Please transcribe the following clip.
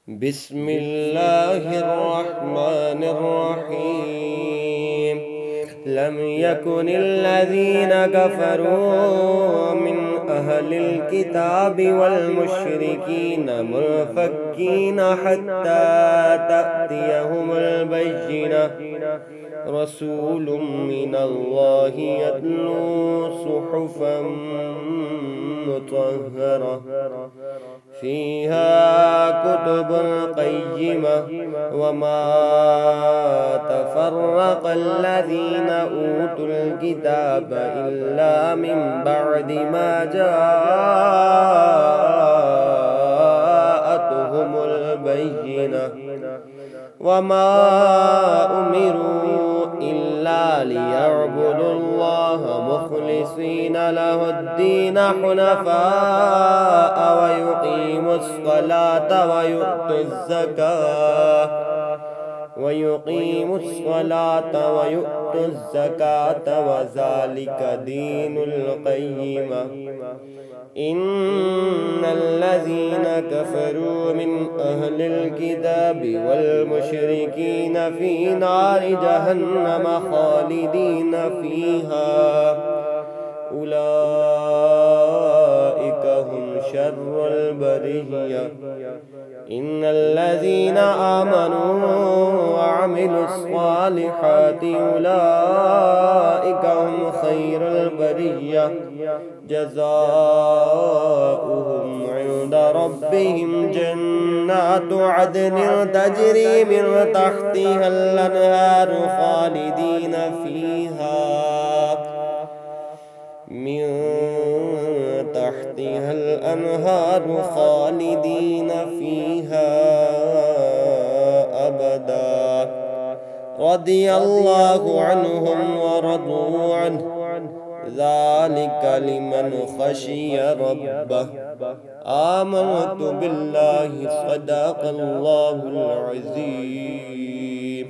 بسم الله الرحمن الرحيم. لم يكن الذين كفروا من أهل الكتاب والمشركين منفكين حتى تأتيهم البينة. رسول من الله يتلو صحفا مطهرة فيها كتب قيمة وما تفرق الذين أوتوا الكتاب إلا من بعد ما جاءتهم البينة وما أمروا إلا ليعبدوا الله مخلصين له الدين حنفاء ويقيموا الصلاة ويؤتوا الزكاة وذلك دين القيمة. إن الذين كفروا من أهل الكتاب والمشركين في نار جهنم خالدين فيها أولئك هم شر البرية. إن الذين آمنوا وعملوا الصالحات أولئك هم خير البرية جزاؤهم عند ربهم جنات عدن تجري من تحتها الأنهار خالدين فيها أبدا. رضي الله عنهم ورضوا عنه ذلك لمن خشي ربه. آمنت بالله صدق الله العظيم.